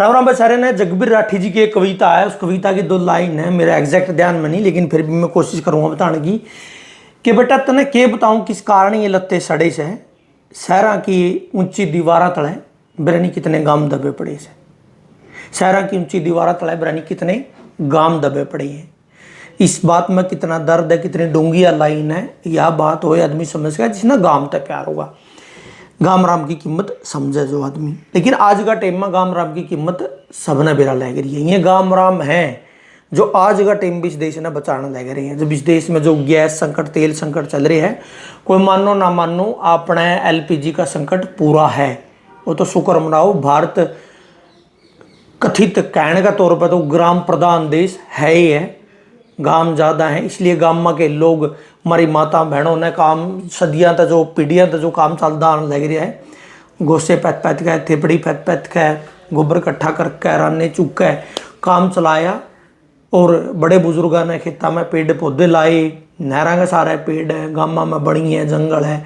राम राम बेचारे ने जगबीर राठी जी की एक कविता है, उस कविता की 2 लाइन है, मेरा एग्जैक्ट ध्यान में नहीं, लेकिन फिर भी मैं कोशिश करूँगा बताने की कि बेटा तने के बताऊँ किस कारण ये लत्ते सड़े से शहरा की ऊंची दीवारा तले बिरनी कितने गाम दबे पड़े से। शहरा की ऊंची दीवारा तले बिरनी कितने गाम दबे पड़े हैं। इस बात में कितना दर्द है, कितनी डूंगी लाइन है, यह बात हो आदमी समझ गया जिसने गाम तक प्यार होगा। गाम राम की कीमत समझे जो आदमी। लेकिन आज का टाइम में गाम राम की कीमत सबने बेरा लग रही है। ये गाम राम है जो आज का टाइम भी इस देश ने बचाने लग रहे हैं। जब इस देश में जो गैस संकट, तेल संकट चल रहे हैं, कोई मानो ना मानो अपने LPG का संकट पूरा है। वो तो शुक्र मनाओ, भारत कथित कहने का तौर पर तो ग्राम प्रधान देश है ही है, गांव ज़्यादा है, इसलिए गाम के लोग, हमारी माता बहनों ने काम सदियाँ तक जो पीढ़ियाँ तक जो काम चलता आने लग रहा है। गोसे पैत पैत के, थेपड़ी पैत पैत के, गोबर इकट्ठा करके, राने चुक के काम चलाया। और बड़े बुजुर्गों ने खेतों में पेड़ पौधे लाए, नहर के सारे पेड़ है, गाँव में बनी है, जंगल है,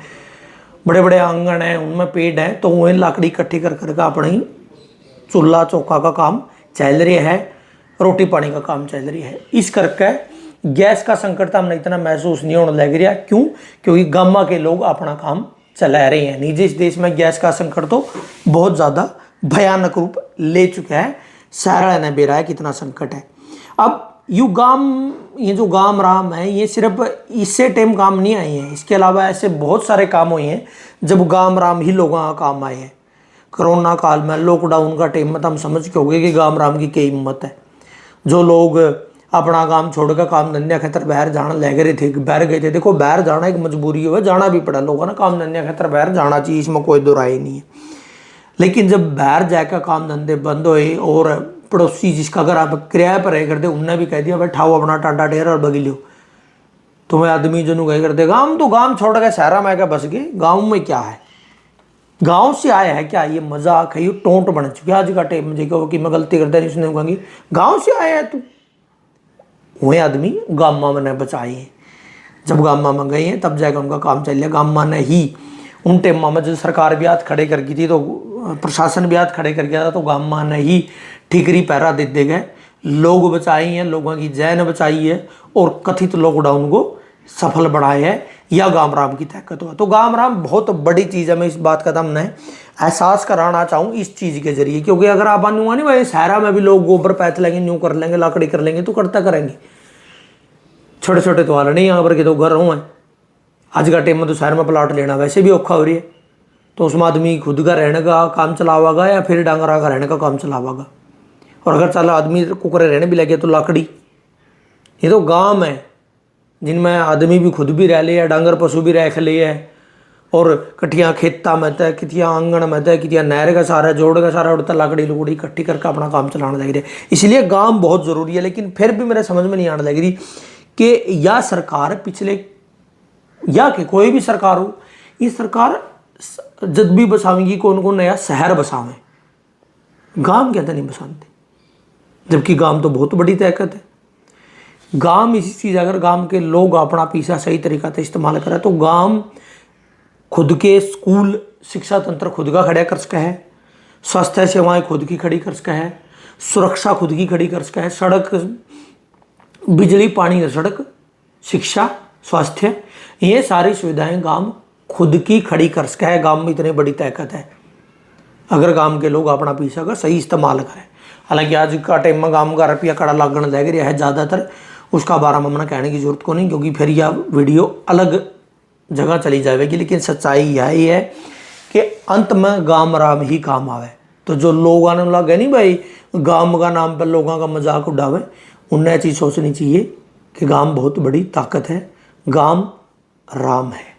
बड़े बड़े आंगन है, उनमें पेड़ है, तो वही लकड़ी इकट्ठी कर करके अपनी चूल्हा चौका का काम चल रहा है, रोटी पानी का काम चल रही है। इस करके गैस का संकट हमने इतना महसूस नहीं होने लग रहा। क्यों? क्योंकि गामा के लोग अपना काम चला रहे हैं। निजी इस देश में गैस का संकट तो बहुत ज़्यादा भयानक रूप ले चुका है। सारा ने बेरा है कितना संकट है। अब ये जो गाम राम है, ये सिर्फ इससे टाइम काम नहीं आए हैं, इसके अलावा ऐसे बहुत सारे काम हुए हैं जब गाम राम ही लोगों का काम आए हैं। कोरोना काल में, लॉकडाउन का टाइम में तो हम समझ के हो गए कि गाम राम की क्या हिम्मत है। जो लोग अपना काम छोड़कर काम धंधे खातर बाहर जाना लग रहे थे, बाहर गए थे। देखो, बाहर जाना एक मजबूरी हो, जाना भी पड़ा लोगों ने, काम धंधे खातर बाहर जाना चाहिए, इसमें कोई दो राय नहीं है। लेकिन जब बाहर जाकर काम धंधे बंद हुए और पड़ोसी जिसका अगर आप किराए पर रह करते, उनने भी कह दिया भाई ठाओ अपना टाटा टेर और बगी लो, तुम्हें आदमी जो कह करते गाँव तो गाँव छोड़ के शहरा में आकर बस गए। गाँव में क्या है, गांव से आया है क्या, ये मजाक है, ये टोंट बन चुकी है आज का टाइम में। जो कि मैं गलती करता नहीं, उसने कहेंगे गांव से आया है तू। वही आदमी गामा में ने बचाए हैं। जब गामा में गए हैं तब जाकर उनका काम चल गया। गामा ने ही उन टाइम में जो सरकार भी हाथ खड़े कर गई थी, तो प्रशासन भी हाथ खड़े कर गया था, तो गामा ने ही ठीकरी पहरा दे गए, लोग बचाए हैं, लोगों की जैन बचाई है और कथित लॉकडाउन को सफल बनाया है। या गाम राम की ताकत हुआ। तो गाम राम बहुत बड़ी चीज़ है। मैं इस बात का हमने एहसास कराना चाहूँ इस चीज़ के जरिए, क्योंकि अगर आप आनुआ नहीं भाई शहरा में भी लोग गोबर पैथ लेंगे, न्यू कर लेंगे, लकड़ी कर लेंगे, तो करता करेंगे। छोटे छोटे तो हाल नहीं, यहाँ पर के तो घर हुए हैं। आज का टाइम में तो शहर में प्लाट लेना वैसे भी औखा हो रही है, तो उसमें आदमी खुद का रहने का काम चलावागा या फिर डांगरा का रहने का काम चलावागा। और अगर चल आदमी कुकरे रहने भी लगे तो लकड़ी। ये तो गाँव है जिनमें आदमी भी खुद भी रह लिया, डांगर पशु भी रख लिए है, और कटिया खेता में तय, कितिया आंगन में तय, कितिया नहर का सारा, जोड़ का सारा उड़ता, लकड़ी लुकड़ी इकट्ठी करके अपना काम चलाने लग रही है। इसलिए गांव बहुत ज़रूरी है। लेकिन फिर भी मेरे समझ में नहीं आने लग रही कि या सरकार पिछले या कि कोई भी सरकार हो, ये सरकार जब भी बसावेंगी कौन को नया शहर बसावें, गांव कहते नहीं बसाते, जबकि गांव तो बहुत बड़ी ताकत है। गांव इसी चीज़, अगर गांव के लोग अपना पैसा सही तरीका से इस्तेमाल करें तो गांव खुद के स्कूल, शिक्षा तंत्र खुद का खड़ा कर सका है, स्वास्थ्य सेवाएं खुद की खड़ी कर सका है, सुरक्षा खुद की खड़ी कर सका है, सड़क, बिजली, पानी, सड़क, शिक्षा, स्वास्थ्य, ये सारी सुविधाएं गांव खुद की खड़ी कर सका है। गांव में इतनी बड़ी ताकत है अगर गांव के लोग अपना पैसा का सही इस्तेमाल करें। हालांकि आज का टाइम में गांव का रुपया कड़ा लागण लग रहा है ज़्यादातर, उसका बारे में मैंने कहने की जरूरत को नहीं, क्योंकि फिर यह वीडियो अलग जगह चली जाएगी। लेकिन सच्चाई यही है कि अंत में गाम राम ही काम आवे। तो जो लोग आने लगे नहीं भाई गाम का नाम पर लोगों का मजाक उड़ावे, उन्हें चीज़ सोचनी चाहिए कि गाम बहुत बड़ी ताकत है, गाम राम है।